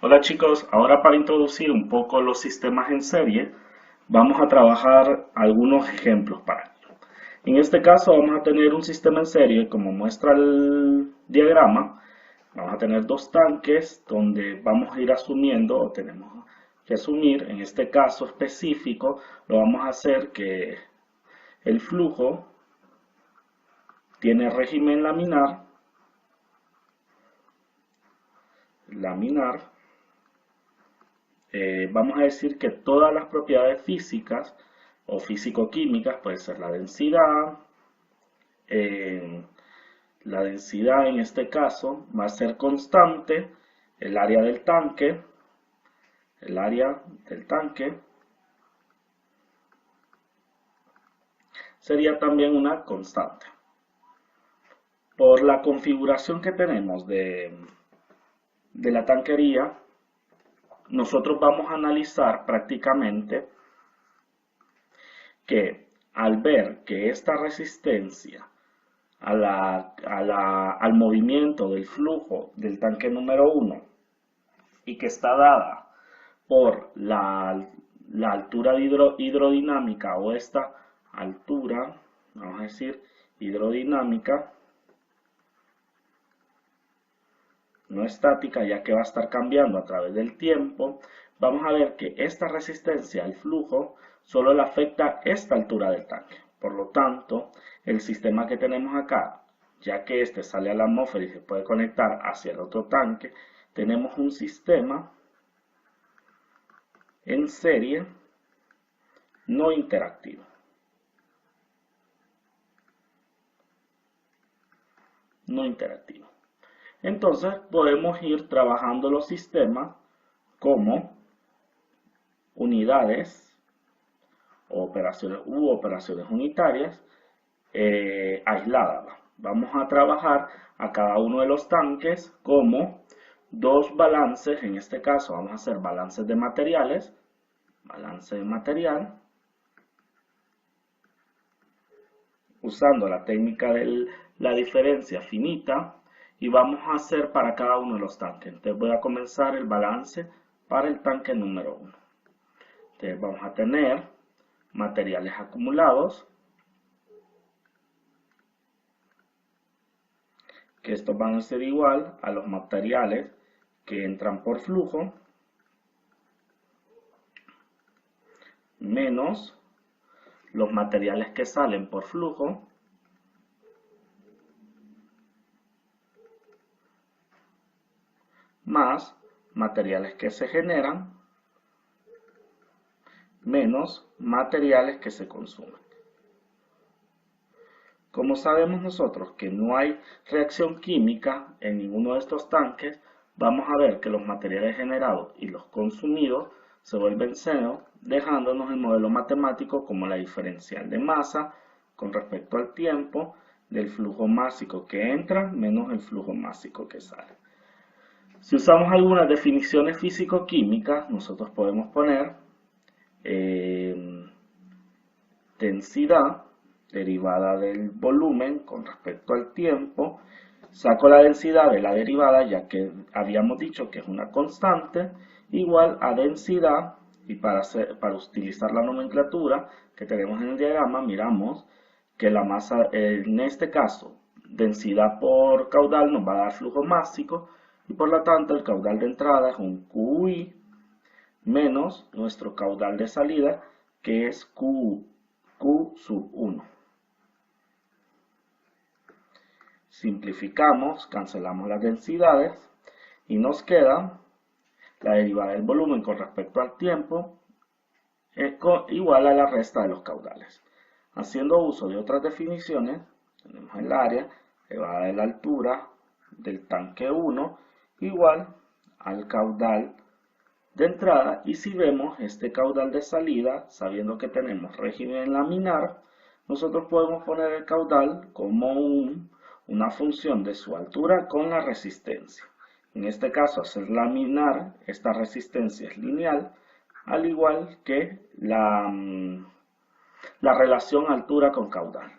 Hola chicos, ahora para introducir un poco los sistemas en serie, vamos a trabajar algunos ejemplos para ello. En este caso vamos a tener un sistema en serie, como muestra el diagrama. Vamos a tener dos tanques donde vamos a ir asumiendo, o tenemos que asumir, en este caso específico, lo vamos a hacer que el flujo tiene régimen laminar. Vamos a decir que todas las propiedades físicas o físico-químicas, puede ser eh, la densidad en este caso va a ser constante, el área del tanque, el área del tanque sería también una constante. Por la configuración que tenemos de la tanquería, nosotros vamos a analizar prácticamente que al ver que esta resistencia al movimiento del flujo del tanque número 1 y que está dada por la altura hidrodinámica o esta altura, vamos a decir, hidrodinámica, no estática, ya que va a estar cambiando a través del tiempo, vamos a ver que esta resistencia al flujo solo le afecta esta altura del tanque. Por lo tanto, el sistema que tenemos acá, ya que este sale a la atmósfera y se puede conectar hacia el otro tanque, tenemos un sistema en serie no interactivo. No interactivo. Entonces podemos ir trabajando los sistemas como unidades o operaciones unitarias aisladas. Vamos a trabajar a cada uno de los tanques como dos balances. En este caso vamos a hacer balances de materiales, balance de material, usando la técnica de la diferencia finita, y vamos a hacer para cada uno de los tanques. Entonces voy a comenzar el balance para el tanque número 1. Entonces vamos a tener materiales acumulados, que estos van a ser igual a los materiales que entran por flujo, menos los materiales que salen por flujo, más materiales que se generan, menos materiales que se consumen. Como sabemos nosotros que no hay reacción química en ninguno de estos tanques, vamos a ver que los materiales generados y los consumidos se vuelven cero, dejándonos el modelo matemático como la diferencial de masa con respecto al tiempo del flujo másico que entra menos el flujo másico que sale. Si usamos algunas definiciones físico-químicas, nosotros podemos poner densidad derivada del volumen con respecto al tiempo. Saco la densidad de la derivada, ya que habíamos dicho que es una constante, igual a densidad, y para utilizar la nomenclatura que tenemos en el diagrama, miramos que la masa, en este caso, densidad por caudal nos va a dar flujo másico, y por lo tanto el caudal de entrada es un QI menos nuestro caudal de salida, que es Q sub 1. Simplificamos, cancelamos las densidades y nos queda la derivada del volumen con respecto al tiempo igual a la resta de los caudales. Haciendo uso de otras definiciones, tenemos el área elevada de la altura del tanque 1 igual al caudal de entrada, y si vemos este caudal de salida, sabiendo que tenemos régimen laminar, nosotros podemos poner el caudal como una función de su altura con la resistencia. En este caso, hacer laminar, esta resistencia es lineal, al igual que la relación altura con caudal.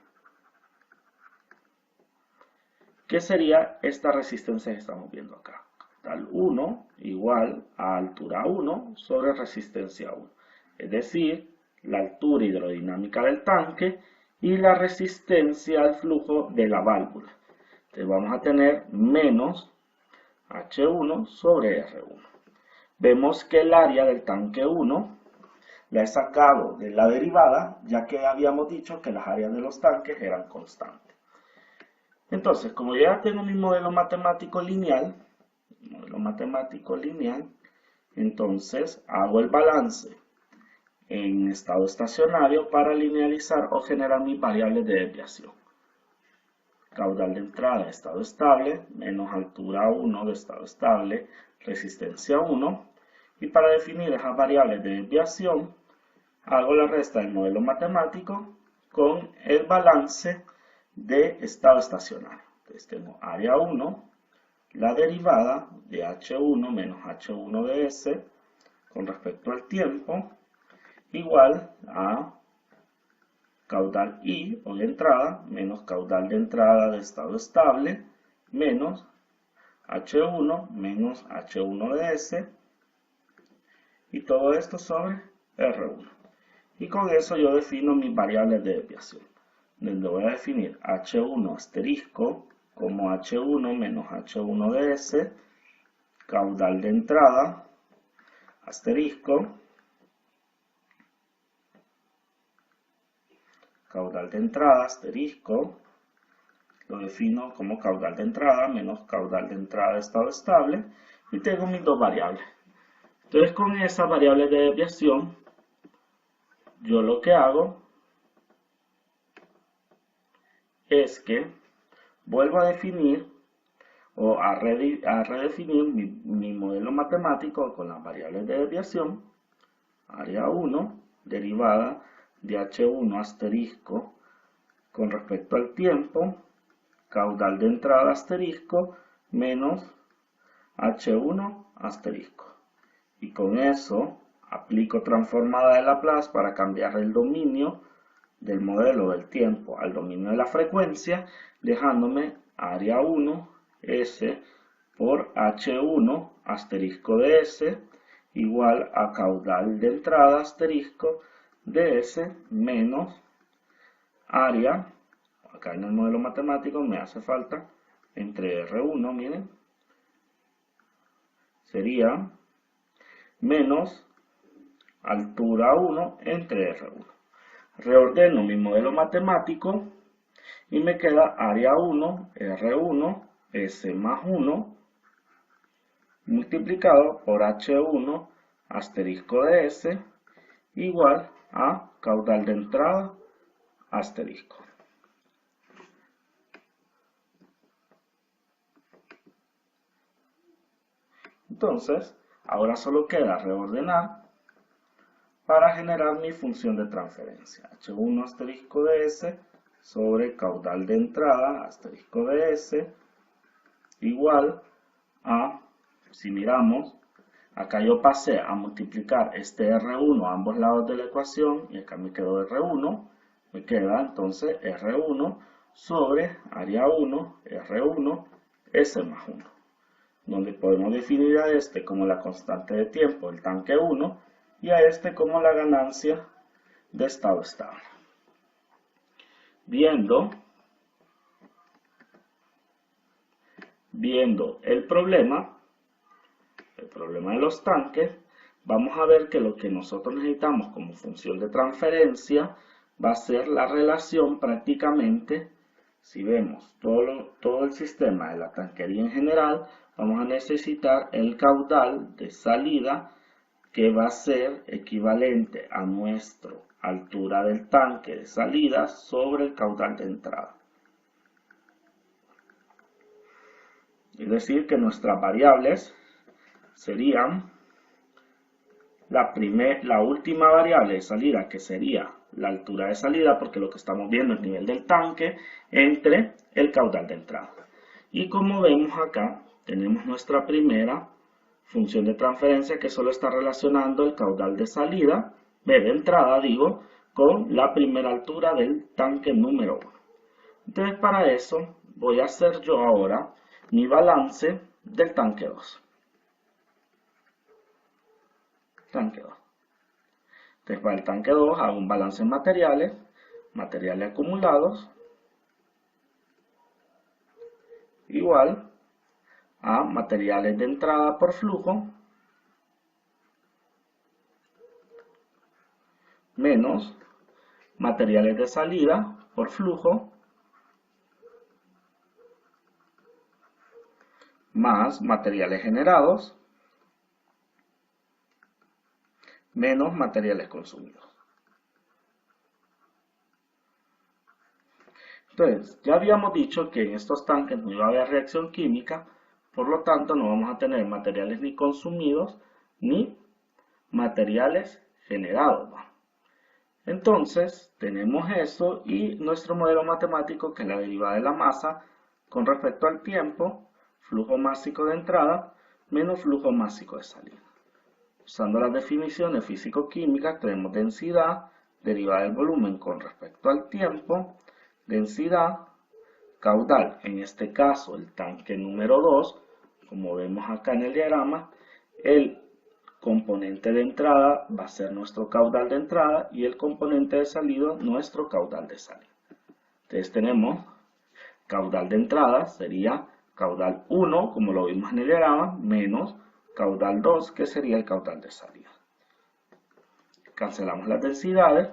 ¿Qué sería esta resistencia que estamos viendo acá? caudal 1 igual a altura 1 sobre resistencia 1. Es decir, la altura hidrodinámica del tanque y la resistencia al flujo de la válvula. Entonces vamos a tener menos H1 sobre R1. Vemos que el área del tanque 1 la he sacado de la derivada, ya que habíamos dicho que las áreas de los tanques eran constantes. Entonces, como ya tengo mi modelo matemático lineal, entonces hago el balance en estado estacionario para linealizar o generar mis variables de desviación. Caudal de entrada de estado estable, menos altura 1 de estado estable, resistencia 1. Y para definir esas variables de desviación, hago la resta del modelo matemático con el balance de estado estacionario. Entonces tengo área 1, la derivada de H1 menos H1 de S con respecto al tiempo, igual a caudal I o de entrada menos caudal de entrada de estado estable menos H1 menos H1 de S y todo esto sobre R1. Y con eso yo defino mis variables de desviación, donde voy a definir H1 asterisco como H1 menos H1 de S, caudal de entrada asterisco, caudal de entrada asterisco, lo defino como caudal de entrada menos caudal de entrada de estado estable y tengo mis dos variables. Entonces con esas variables de desviación yo lo que hago es que vuelvo a definir o a redefinir mi modelo matemático con las variables de desviación. Área 1, derivada de H1 asterisco con respecto al tiempo, caudal de entrada asterisco menos H1 asterisco. Y con eso aplico transformada de Laplace para cambiar el dominio del modelo del tiempo al dominio de la frecuencia, dejándome área 1 S por H1 asterisco de S igual a caudal de entrada asterisco de S menos área, acá en el modelo matemático me hace falta, entre R1, miren, sería menos altura 1 entre R1. Reordeno mi modelo matemático y me queda área 1, R1, S más 1, multiplicado por H1 asterisco de S, igual a caudal de entrada asterisco. Entonces, ahora solo queda reordenar para generar mi función de transferencia. H1 asterisco de S sobre caudal de entrada asterisco de S igual a, si miramos, acá yo pasé a multiplicar este R1 a ambos lados de la ecuación y acá me quedó R1, me queda entonces R1 sobre área 1, R1, S más 1, donde podemos definir a este como la constante de tiempo del tanque 1 y a este como la ganancia de estado estable. Viendo el problema de los tanques, vamos a ver que lo que nosotros necesitamos como función de transferencia va a ser la relación prácticamente, si vemos todo el sistema de la tanquería en general, vamos a necesitar el caudal de salida que va a ser equivalente a nuestra altura del tanque de salida sobre el caudal de entrada. Es decir, que nuestras variables serían la última variable de salida, que sería la altura de salida, porque lo que estamos viendo es el nivel del tanque, entre el caudal de entrada. Y como vemos acá, tenemos nuestra primera función de transferencia que solo está relacionando el caudal de salida, de entrada digo, con la primera altura del tanque número 1. Entonces para eso voy a hacer yo ahora mi balance del tanque 2. tanque 2. Entonces para el tanque 2 hago un balance en materiales acumulados, igual a materiales de entrada por flujo, menos materiales de salida por flujo, más materiales generados, menos materiales consumidos. Entonces, ya habíamos dicho que en estos tanques no iba a haber reacción química, por lo tanto no vamos a tener materiales ni consumidos ni materiales generados. Entonces, tenemos eso y nuestro modelo matemático, que es la derivada de la masa con respecto al tiempo, flujo másico de entrada menos flujo másico de salida. Usando las definiciones físico-químicas tenemos densidad, derivada del volumen con respecto al tiempo, densidad, caudal, en este caso el tanque número 2, como vemos acá en el diagrama, el componente de entrada va a ser nuestro caudal de entrada y el componente de salida nuestro caudal de salida. Entonces tenemos caudal de entrada sería caudal 1, como lo vimos en el diagrama, menos caudal 2, que sería el caudal de salida. Cancelamos las densidades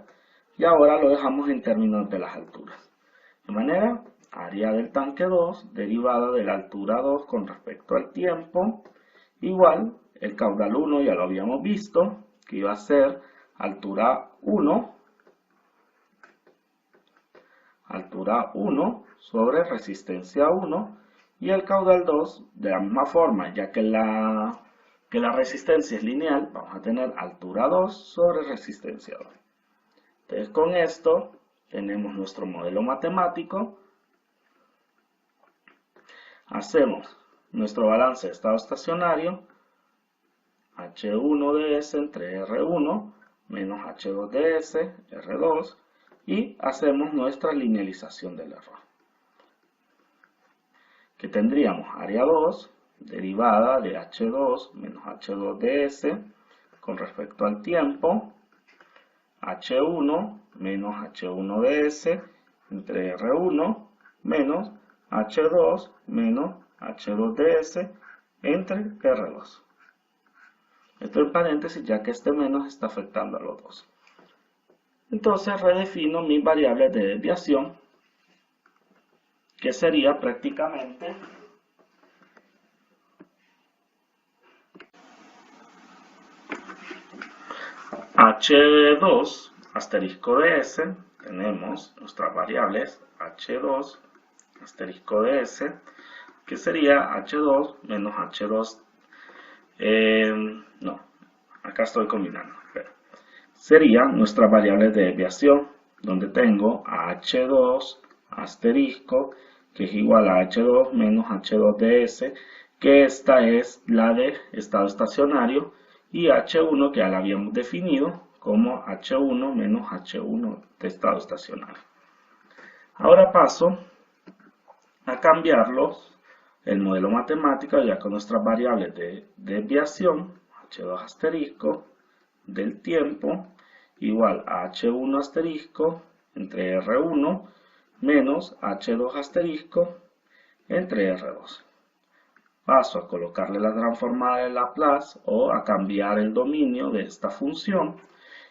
y ahora lo dejamos en términos de las alturas. De manera, área del tanque 2 derivada de la altura 2 con respecto al tiempo, igual el caudal 1 ya lo habíamos visto, que iba a ser altura 1 sobre resistencia 1, y el caudal 2 de la misma forma, ya que la resistencia es lineal, vamos a tener altura 2 sobre resistencia 2. Entonces con esto tenemos nuestro modelo matemático, hacemos nuestro balance de estado estacionario, H1 de S entre R1 menos H2 de S, R2, y hacemos nuestra linealización del error. Que tendríamos área 2 derivada de H2 menos H2 de S con respecto al tiempo, H1 menos H1 de S entre R1 menos H2 menos H2 de S entre R2. Esto en paréntesis, ya que este menos está afectando a los dos. Entonces redefino mis variables de desviación, que sería prácticamente H2 asterisco de S, tenemos nuestras variables H2 asterisco de S, que sería H2 menos H2, no, acá estoy combinando, serían nuestras variables de desviación, donde tengo H2 asterisco, que es igual a H2 menos H2 de S, que esta es la de estado estacionario, y H1 que ya la habíamos definido como H1 menos H1 de estado estacionario. Ahora paso a cambiarlos, el modelo matemático ya con nuestras variables de desviación, H2 asterisco del tiempo, igual a H1 asterisco entre R1 menos H2 asterisco entre R2. Paso a colocarle la transformada de Laplace o a cambiar el dominio de esta función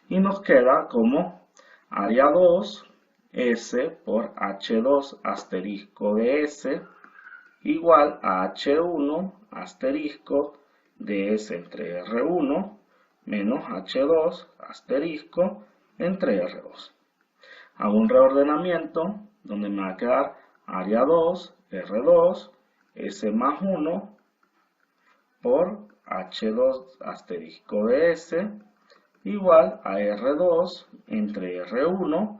y nos queda como área 2 S por H2 asterisco de S igual a H1 asterisco de S entre R1 menos H2 asterisco entre R2. Hago un reordenamiento donde me va a quedar área 2, R2, S más 1 por H2 asterisco de S igual a R2 entre R1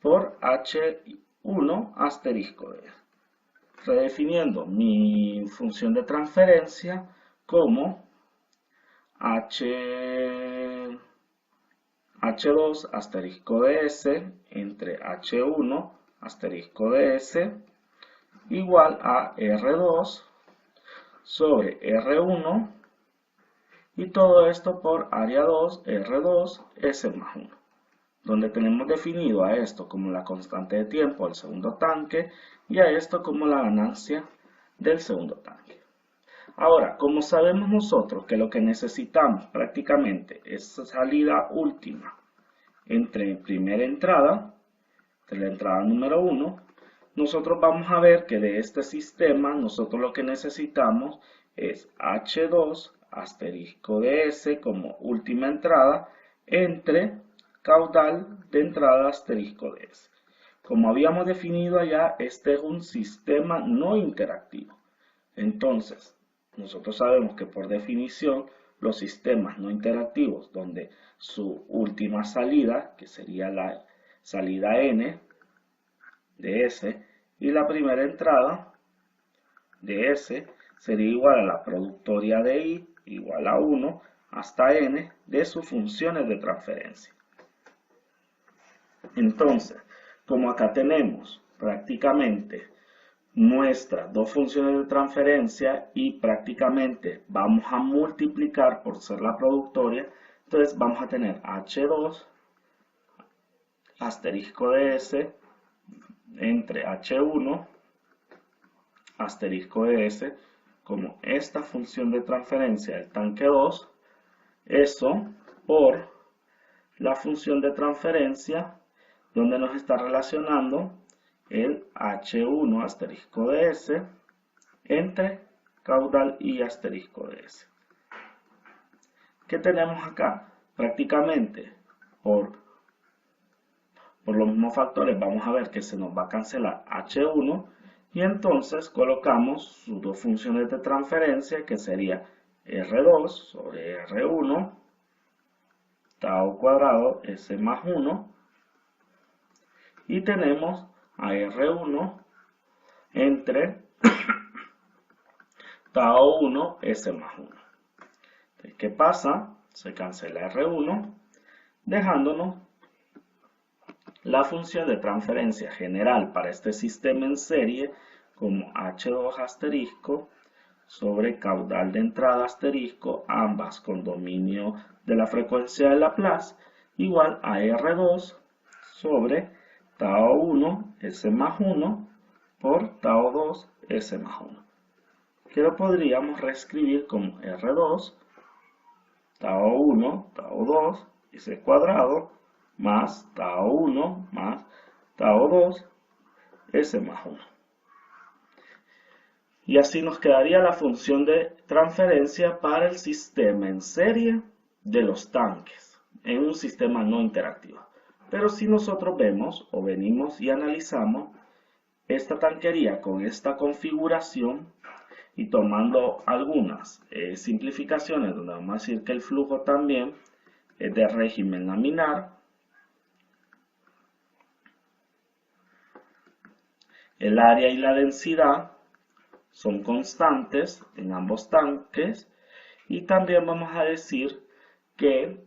por H1 asterisco de S. Redefiniendo mi función de transferencia como H2 asterisco de S entre H1 asterisco de S igual a R2 sobre R1 y todo esto por área 2, R2, S más 1, donde tenemos definido a esto como la constante de tiempo del segundo tanque y a esto como la ganancia del segundo tanque. Ahora, como sabemos nosotros que lo que necesitamos prácticamente es salida última entre primera entrada, de la entrada número 1, nosotros vamos a ver que de este sistema nosotros lo que necesitamos es H2 asterisco de S como última entrada entre caudal de entrada asterisco de S. Como habíamos definido allá, este es un sistema no interactivo. Entonces, nosotros sabemos que por definición los sistemas no interactivos donde su última salida, que sería la salida n de S, y la primera entrada de S sería igual a la productoria de I igual a 1 hasta n de sus funciones de transferencia. Entonces, como acá tenemos prácticamente nuestras dos funciones de transferencia y prácticamente vamos a multiplicar por ser la productoria, entonces vamos a tener H2 asterisco de S entre H1 asterisco de S como esta función de transferencia del tanque 2, eso por la función de transferencia donde nos está relacionando el H1 asterisco de S entre caudal I asterisco de S. ¿Qué tenemos acá? Prácticamente por los mismos factores vamos a ver que se nos va a cancelar H1 y entonces colocamos sus dos funciones de transferencia que sería R2 sobre R1 tau cuadrado S más 1 y tenemos a R1 entre tau 1 S más 1. Entonces, ¿qué pasa? Se cancela R1 dejándonos la función de transferencia general para este sistema en serie como H2 asterisco sobre caudal de entrada asterisco, ambas con dominio de la frecuencia de Laplace, igual a R2 sobre tau 1 S más 1 por tau 2 S más 1. Que lo podríamos reescribir como R2 tau 1 tau 2 S cuadrado más tau 1 más tau 2 S más 1. Y así nos quedaría la función de transferencia para el sistema en serie de los tanques en un sistema no interactivo. Pero si nosotros vemos o venimos y analizamos esta tanquería con esta configuración y tomando algunas simplificaciones donde vamos a decir que el flujo también es de régimen laminar, el área y la densidad son constantes en ambos tanques y también vamos a decir que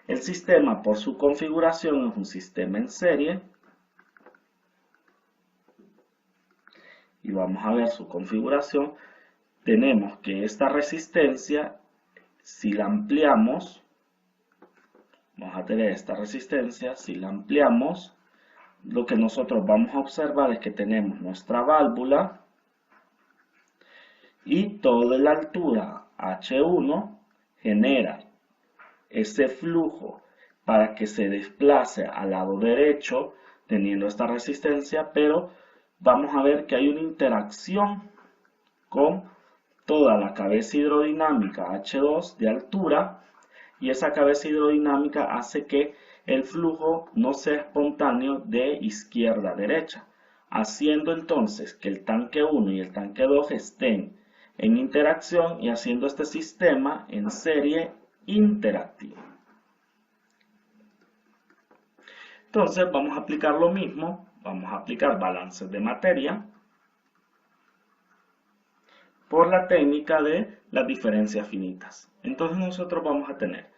el sistema por su configuración es un sistema en serie y vamos a ver su configuración. Tenemos que esta resistencia, si la ampliamos, vamos a tener esta resistencia, si la ampliamos, lo que nosotros vamos a observar es que tenemos nuestra válvula y toda la altura H1 genera ese flujo para que se desplace al lado derecho teniendo esta resistencia, pero vamos a ver que hay una interacción con toda la cabeza hidrodinámica H2 de altura y esa cabeza hidrodinámica hace que el flujo no sea espontáneo de izquierda a derecha, haciendo entonces que el tanque 1 y el tanque 2 estén en interacción y haciendo este sistema en serie interactivo. Entonces vamos a aplicar lo mismo, vamos a aplicar balances de materia por la técnica de las diferencias finitas. Entonces nosotros vamos a tener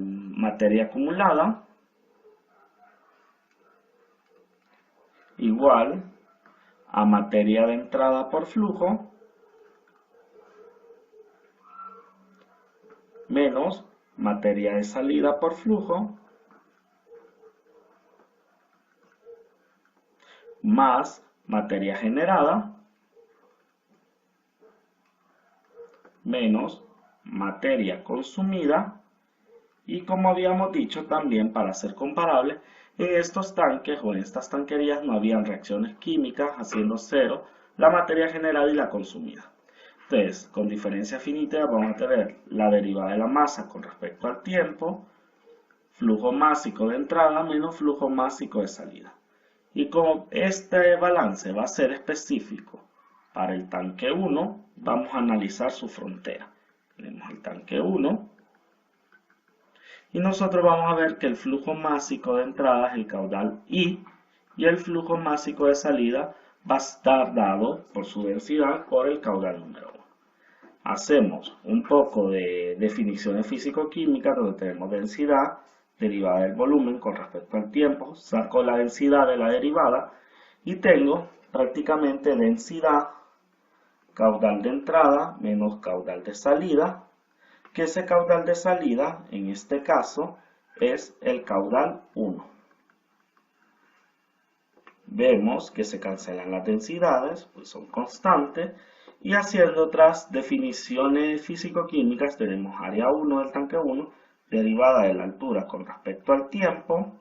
materia acumulada igual a materia de entrada por flujo menos materia de salida por flujo más materia generada menos materia consumida. Y como habíamos dicho también, para ser comparable, en estos tanques o en estas tanquerías no habían reacciones químicas, haciendo cero la materia generada y la consumida. Entonces, con diferencia finita vamos a tener la derivada de la masa con respecto al tiempo, flujo másico de entrada menos flujo másico de salida. Y como este balance va a ser específico para el tanque 1, vamos a analizar su frontera. Tenemos el tanque 1. Y nosotros vamos a ver que el flujo másico de entrada es el caudal I y el flujo másico de salida va a estar dado por su densidad por el caudal número 1. Hacemos un poco de definiciones físico-químicas donde tenemos densidad, derivada del volumen con respecto al tiempo, saco la densidad de la derivada y tengo prácticamente densidad, caudal de entrada menos caudal de salida, que ese caudal de salida, en este caso, es el caudal 1. Vemos que se cancelan las densidades, pues son constantes, y haciendo otras definiciones físico-químicas tenemos área 1 del tanque 1, derivada de la altura con respecto al tiempo,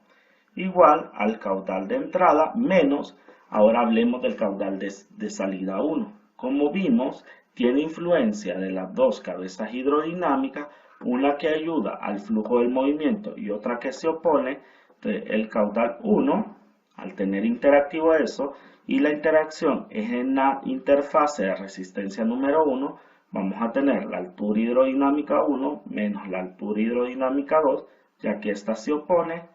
igual al caudal de entrada, menos, ahora hablemos del caudal de salida 1. Como vimos, tiene influencia de las dos cabezas hidrodinámicas, una que ayuda al flujo del movimiento y otra que se opone. El caudal 1, al tener interactivo eso, y la interacción es en la interfase de resistencia número 1, vamos a tener la altura hidrodinámica 1 menos la altura hidrodinámica 2, ya que esta se opone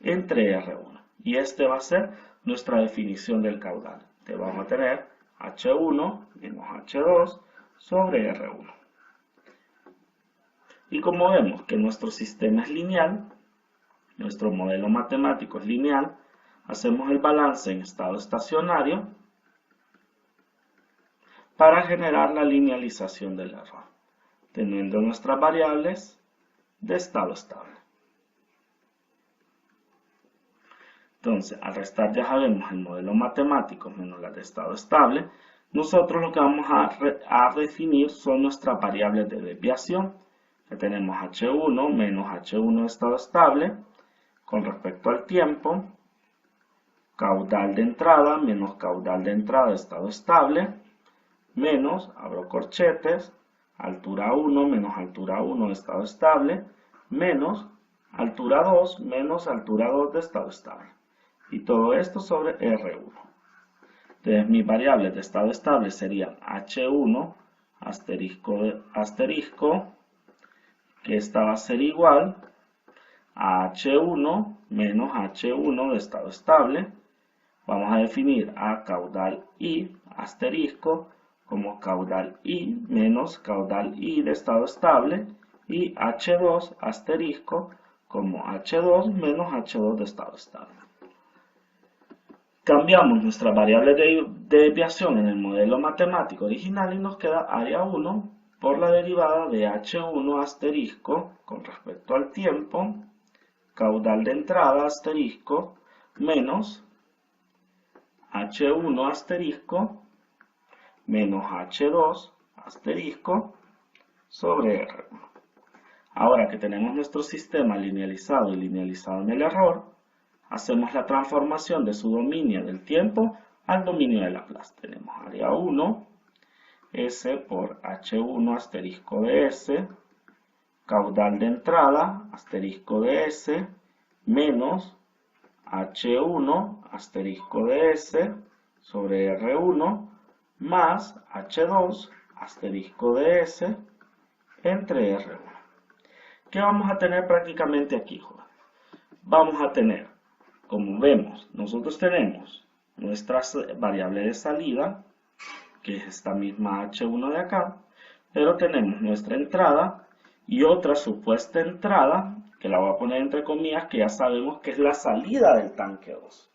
entre R1. Y este va a ser nuestra definición del caudal. Entonces vamos a tener H1 menos H2 sobre R1. Y como vemos que nuestro sistema es lineal, nuestro modelo matemático es lineal, hacemos el balance en estado estacionario para generar la linealización del error, teniendo nuestras variables de estado estable. Entonces, al restar ya sabemos el modelo matemático menos la de estado estable. Nosotros lo que vamos a definir son nuestras variables de desviación. Que tenemos H1 menos H1 de estado estable con respecto al tiempo, caudal de entrada menos caudal de entrada de estado estable, menos, abro corchetes, altura 1 menos altura 1 de estado estable, menos altura 2 menos altura 2 de estado estable. Y todo esto sobre R1. Entonces mis variables de estado estable serían H1 asterisco, que esta va a ser igual a H1 menos H1 de estado estable. Vamos a definir a caudal I asterisco como caudal I menos caudal I de estado estable y H2 asterisco como H2 menos H2 de estado estable. Cambiamos nuestras variables de desviación en el modelo matemático original y nos queda área 1 por la derivada de H1 asterisco con respecto al tiempo, caudal de entrada asterisco menos H1 asterisco menos H2 asterisco sobre R1. Ahora que tenemos nuestro sistema linealizado y linealizado en el error, hacemos la transformación de su dominio del tiempo al dominio de Laplace. Tenemos área 1, S por H1 asterisco de S, caudal de entrada asterisco de S, menos H1 asterisco de S sobre R1, más H2 asterisco de S entre R1. ¿Qué vamos a tener prácticamente aquí, joven? Vamos a tener, como vemos, nosotros tenemos nuestras variables de salida, que es esta misma H1 de acá, pero tenemos nuestra entrada y otra supuesta entrada, que la voy a poner entre comillas, que ya sabemos que es la salida del tanque 2.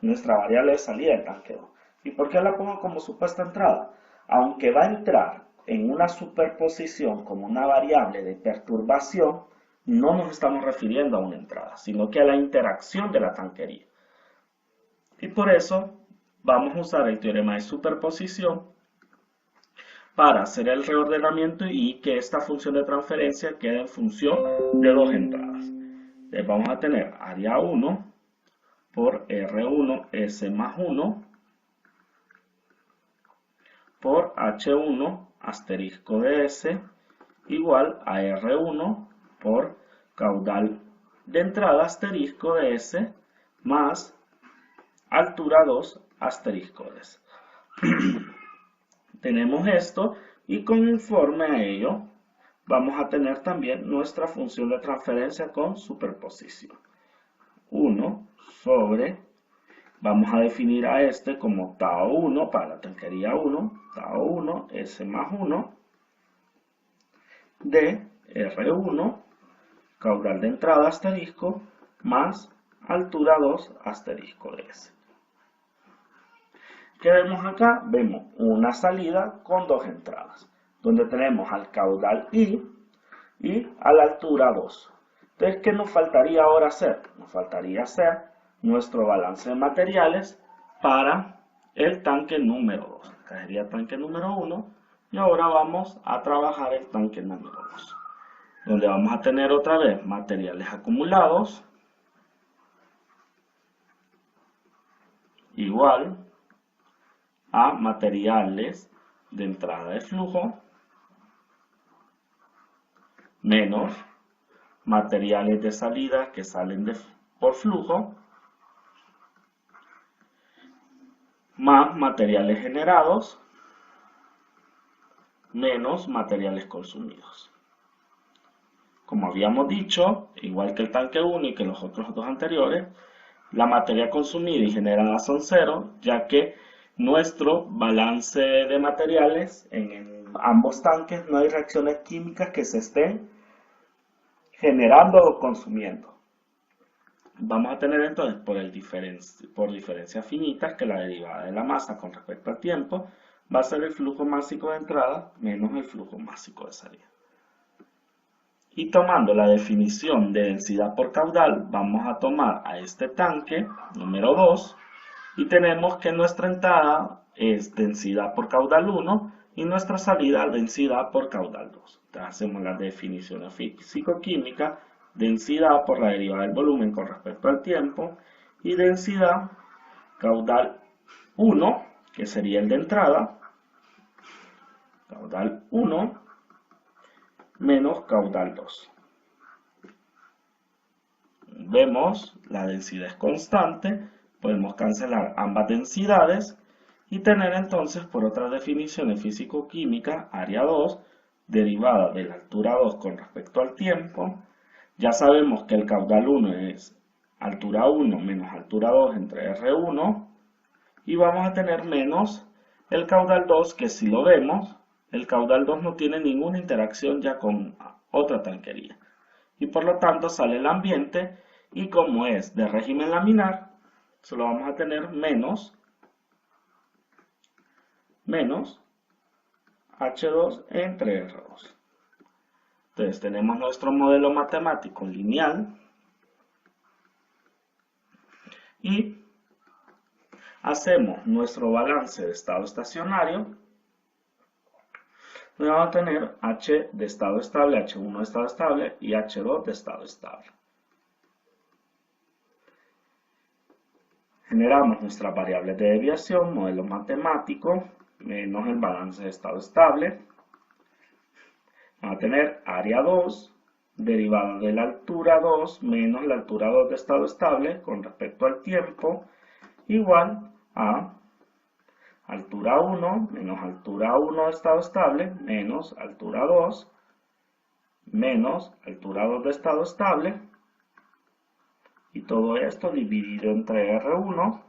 Nuestra variable de salida del tanque 2. ¿Y por qué la pongo como supuesta entrada? Aunque va a entrar en una superposición como una variable de perturbación, no nos estamos refiriendo a una entrada, sino que a la interacción de la tanquería. Y por eso vamos a usar el teorema de superposición para hacer el reordenamiento y que esta función de transferencia quede en función de dos entradas. Entonces vamos a tener área 1 por R1 S más 1 por H1 asterisco de S igual a R1 por caudal de entrada asterisco de S más altura 2 asterisco de S. Tenemos esto y conforme a ello vamos a tener también nuestra función de transferencia con superposición. 1 sobre, vamos a definir a este como tau 1 para la tanquería 1, tau 1 S más 1 de R1, caudal de entrada asterisco, más altura 2 asterisco de S. ¿Qué vemos acá? Vemos una salida con dos entradas, donde tenemos al caudal I y a la altura 2. Entonces, ¿qué nos faltaría ahora hacer? Nos faltaría hacer nuestro balance de materiales para el tanque número 2. Este sería tanque número 1 y ahora vamos a trabajar el tanque número 2, donde vamos a tener otra vez materiales acumulados igual a materiales de entrada de flujo menos materiales de salida que salen por flujo más materiales generados menos materiales consumidos. Como habíamos dicho, igual que el tanque 1 y que los otros dos anteriores, la materia consumida y generada son cero, ya que nuestro balance de materiales en ambos tanques no hay reacciones químicas que se estén generando o consumiendo. Vamos a tener entonces por diferencias finitas que la derivada de la masa con respecto al tiempo va a ser el flujo másico de entrada menos el flujo másico de salida. Y tomando la definición de densidad por caudal, vamos a tomar a este tanque número 2 y tenemos que nuestra entrada es densidad por caudal 1 y nuestra salida densidad por caudal 2. Entonces hacemos las definiciones físico-químicas, densidad por la derivada del volumen con respecto al tiempo y densidad caudal 1, que sería el de entrada, caudal 1 menos caudal 2. Vemos la densidad es constante, podemos cancelar ambas densidades y tener entonces por otras definiciones físico-químicas área 2 derivada de la altura 2 con respecto al tiempo. Ya sabemos que el caudal 1 es altura 1 menos altura 2 entre R1 y vamos a tener menos el caudal 2, que si lo vemos, el caudal 2 no tiene ninguna interacción ya con otra tanquería y por lo tanto sale el ambiente y como es de régimen laminar, solo vamos a tener menos H2 entre R2. Entonces tenemos nuestro modelo matemático lineal y hacemos nuestro balance de estado estacionario. Vamos a tener H de estado estable, H1 de estado estable y H2 de estado estable. Generamos nuestras variables de desviación, modelo matemático, menos el balance de estado estable. Vamos a tener área 2, derivada de la altura 2, menos la altura 2 de estado estable con respecto al tiempo, igual a altura 1 menos altura 1 de estado estable, menos altura 2, menos altura 2 de estado estable, y todo esto dividido entre R1,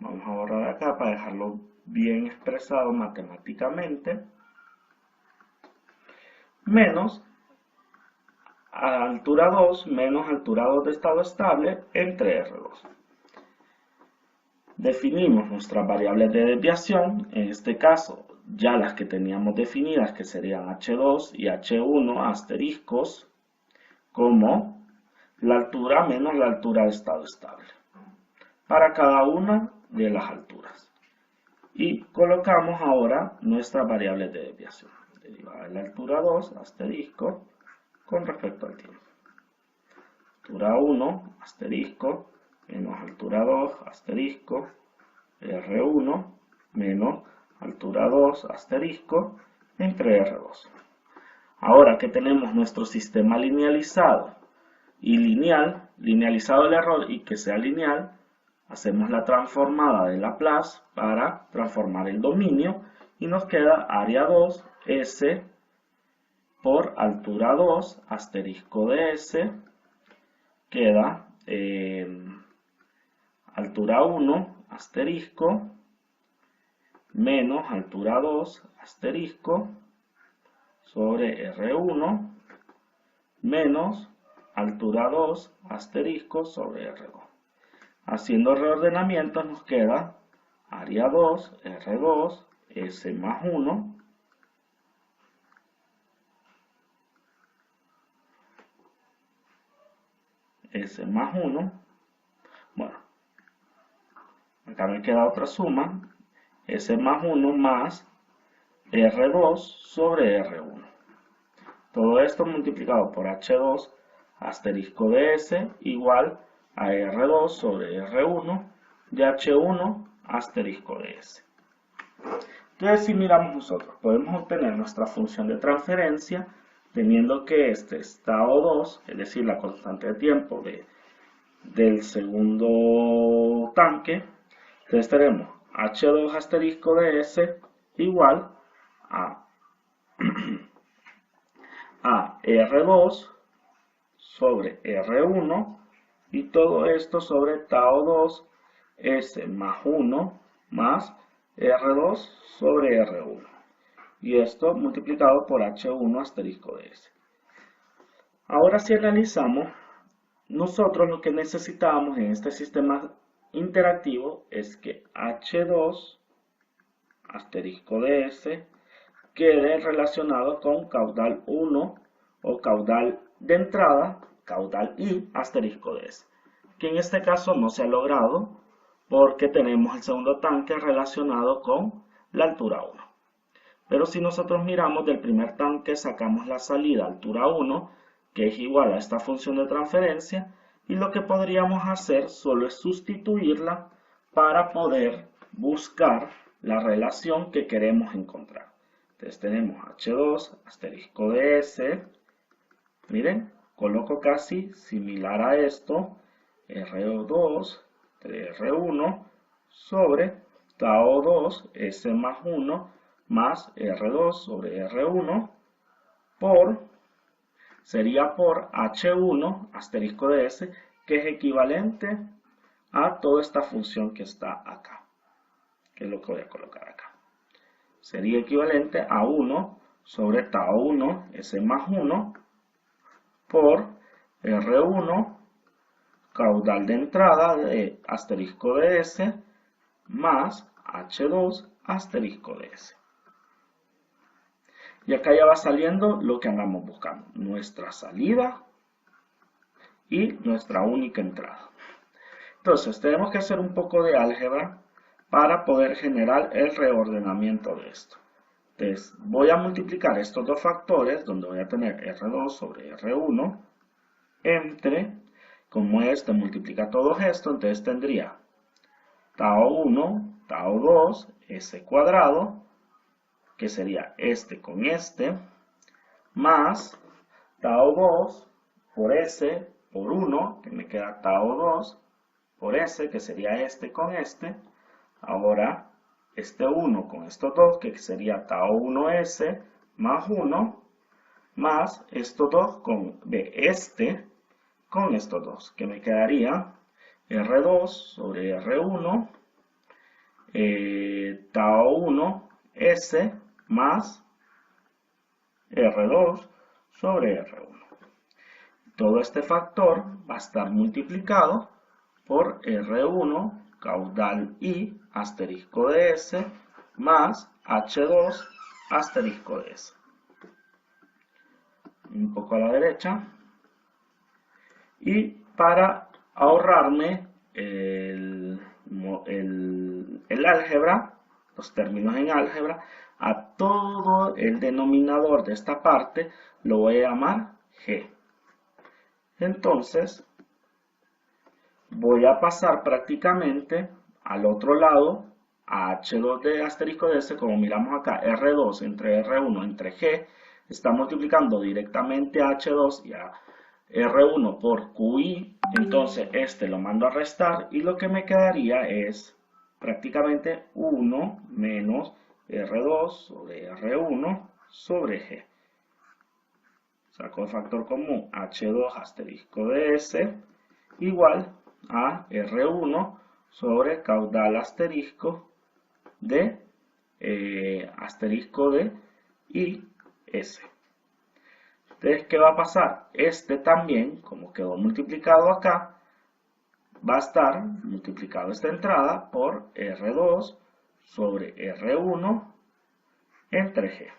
vamos a borrar acá para dejarlo bien expresado matemáticamente, menos altura 2 menos altura 2 de estado estable entre R2. Definimos nuestras variables de desviación, en este caso ya las que teníamos definidas, que serían H2 y H1 asteriscos, como la altura menos la altura de estado estable, para cada una de las alturas. Y colocamos ahora nuestras variables de desviación. Derivada de la altura 2, asterisco, con respecto al tiempo. Altura 1, asterisco, menos altura 2, asterisco, R1, menos altura 2, asterisco, entre R2. Ahora que tenemos nuestro sistema linealizado y linealizado el error y que sea lineal, hacemos la transformada de Laplace para transformar el dominio y nos queda área 2, S por altura 2, asterisco de S, queda altura 1, asterisco, menos altura 2, asterisco, sobre R1, menos altura 2, asterisco, sobre R2. Haciendo reordenamiento nos queda área 2, R2, S más 1, S más 1, bueno, acá me queda otra suma, S más 1 más R2 sobre R1. Todo esto multiplicado por H2 asterisco de S igual a R2 sobre R1 y H1 asterisco de S. Entonces, si miramos nosotros, podemos obtener nuestra función de transferencia teniendo que este es tau 2, es decir, la constante de tiempo del segundo tanque. Entonces tenemos H2 asterisco de S igual a R2 sobre R1 y todo esto sobre tau 2 S más 1 más R2 sobre R1 y esto multiplicado por H1 asterisco de S. Ahora si analizamos, nosotros lo que necesitamos en este sistema interactivo es que H2 asterisco de S quede relacionado con caudal 1 o caudal de entrada, caudal I asterisco de S, que en este caso no se ha logrado porque tenemos el segundo tanque relacionado con la altura 1. Pero si nosotros miramos del primer tanque sacamos la salida altura 1, que es igual a esta función de transferencia, y lo que podríamos hacer solo es sustituirla para poder buscar la relación que queremos encontrar. Entonces tenemos H2 asterisco de S, miren, coloco casi similar a esto, R2 de R1 sobre tau 2 S más 1 más R2 sobre R1 sería por H1 asterisco de S, que es equivalente a toda esta función que está acá, que es lo que voy a colocar acá. Sería equivalente a 1 sobre tau 1 S más 1 por R1 caudal de entrada de asterisco de S más H2 asterisco de S. Y acá ya va saliendo lo que andamos buscando, nuestra salida y nuestra única entrada. Entonces tenemos que hacer un poco de álgebra para poder generar el reordenamiento de esto. Entonces voy a multiplicar estos dos factores, donde voy a tener R2 sobre R1, entre, como este multiplica todo esto, entonces tendría tau 1, tau 2, S cuadrado, que sería este con este, más tau 2 por S por 1, que me queda tau 2 por S, que sería este con este. Ahora, este 1 con estos 2, que sería tau 1S más 1, más estos 2 con este con estos 2, que me quedaría R2 sobre R1, tau 1S más R2 sobre R1. Todo este factor va a estar multiplicado por R1 caudal I asterisco de S más H2 asterisco de S. Un poco a la derecha. Y para ahorrarme el álgebra, los términos en álgebra, a todo el denominador de esta parte lo voy a llamar G. Entonces, voy a pasar prácticamente al otro lado a H2 de asterisco de S, como miramos acá, R2 entre R1 entre G, está multiplicando directamente a H2 y a R1 por QI, entonces este lo mando a restar y lo que me quedaría es prácticamente 1 menos R2 sobre R1 sobre G. Saco el factor común H2 asterisco de S igual a R1 sobre caudal asterisco de IS. Entonces, ¿qué va a pasar? Este también, como quedó multiplicado acá, va a estar multiplicado esta entrada por R2 sobre R1 entre G.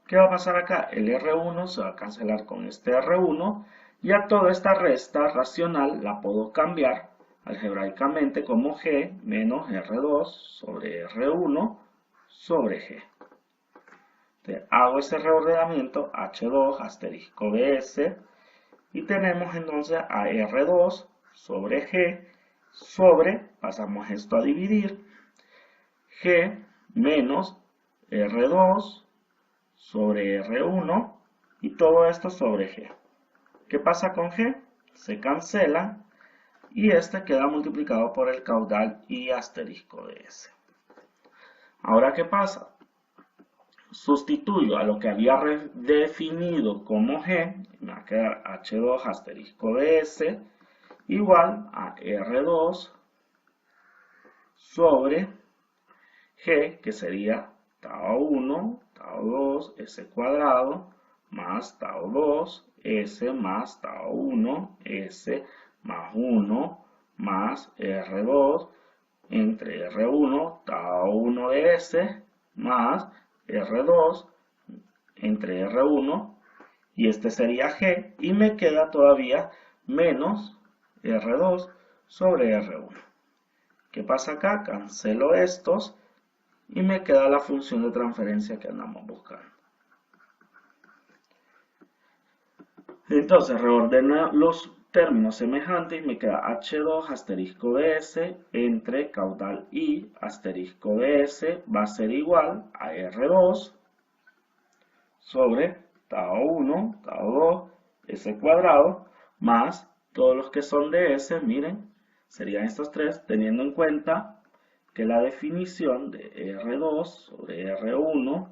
¿Qué va a pasar acá? El R1 se va a cancelar con este R1 y a toda esta resta racional la puedo cambiar algebraicamente como G menos R2 sobre R1 sobre G. Entonces, hago ese reordenamiento H2 asterisco de S y tenemos entonces a R2 sobre G sobre, pasamos esto a dividir, G menos R2 sobre R1 y todo esto sobre G. ¿Qué pasa con G? Se cancela y este queda multiplicado por el caudal I asterisco de S. Ahora, ¿qué pasa? Sustituyo a lo que había definido como G, me va a quedar H2 asterisco de S igual a R2 sobre G, que sería tau 1, tau 2, S cuadrado, más tau 2, S más tau 1, S más 1, más R2, entre R1, tau 1 de S, más R2, entre R1, y este sería G, y me queda todavía menos R2 sobre R1. ¿Qué pasa acá? Cancelo estos y me queda la función de transferencia que andamos buscando. Entonces reordeno los términos semejantes y me queda H2 asterisco de S entre caudal I asterisco de S va a ser igual a R2 sobre tau 1, tau 2, S cuadrado, más todos los que son de S, miren, serían estos tres, teniendo en cuenta que la definición de R2 sobre R1,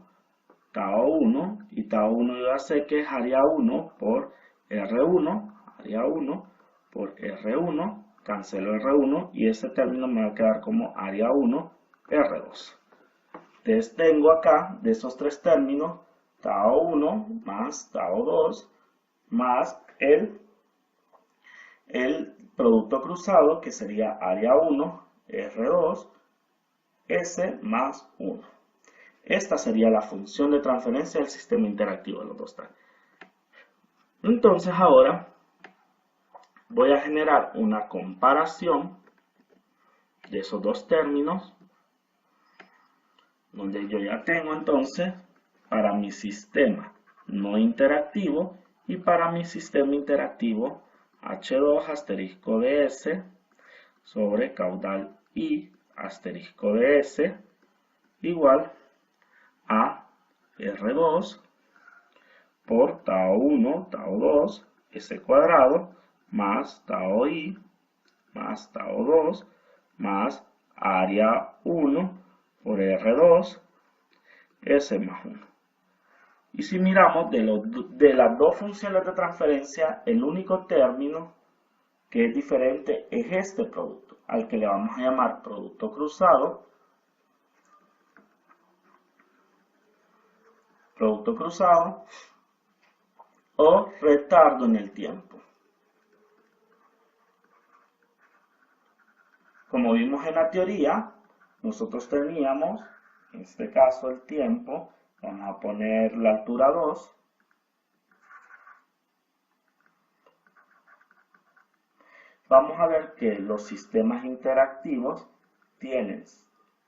tau 1, y tau 1 yo ya sé que es área 1 por R1, área 1 por R1, cancelo R1 y ese término me va a quedar como área 1, R2. Entonces tengo acá, de esos tres términos, tau 1 más tau 2 más el producto cruzado que sería área 1, R2, S más 1. Esta sería la función de transferencia del sistema interactivo de los dos términos. Entonces ahora voy a generar una comparación de esos dos términos, donde yo ya tengo entonces para mi sistema no interactivo y para mi sistema interactivo H2 asterisco de S sobre caudal I asterisco de S igual a R2 por tau 1, tau 2, S cuadrado, más tau I, más tau 2, más área 1 por R2, S más 1. Y si miramos de las dos funciones de transferencia, el único término que es diferente es este producto, al que le vamos a llamar producto cruzado, o retardo en el tiempo. Como vimos en la teoría, nosotros teníamos en este caso el tiempo, vamos a poner la altura 2. Vamos a ver que los sistemas interactivos tienen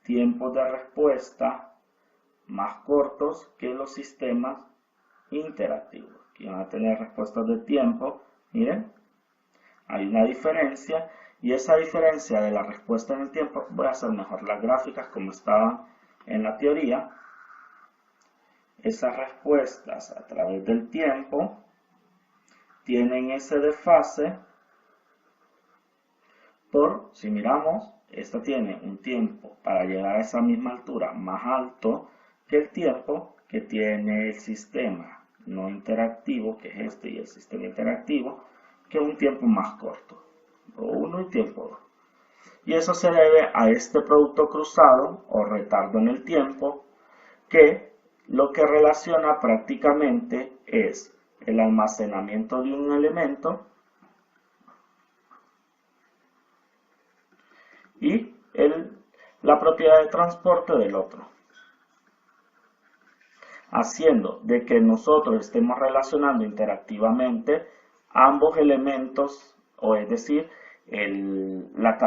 tiempos de respuesta más cortos que los sistemas interactivos. Aquí van a tener respuestas de tiempo, miren, hay una diferencia, y esa diferencia de la respuesta en el tiempo, voy a hacer mejor las gráficas como estaban en la teoría. Esas respuestas a través del tiempo tienen ese desfase por, si miramos, esta tiene un tiempo para llegar a esa misma altura más alto que el tiempo que tiene el sistema no interactivo, que es este, y el sistema interactivo, que es un tiempo más corto, o 1 y tiempo 2. Y eso se debe a este producto cruzado o retardo en el tiempo, que lo que relaciona prácticamente es el almacenamiento de un elemento y la propiedad de transporte del otro, haciendo de que nosotros estemos relacionando interactivamente ambos elementos, o es decir, la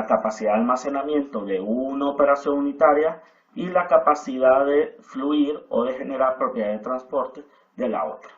capacidad de almacenamiento de una operación unitaria y la capacidad de fluir o de generar propiedad de transporte de la otra.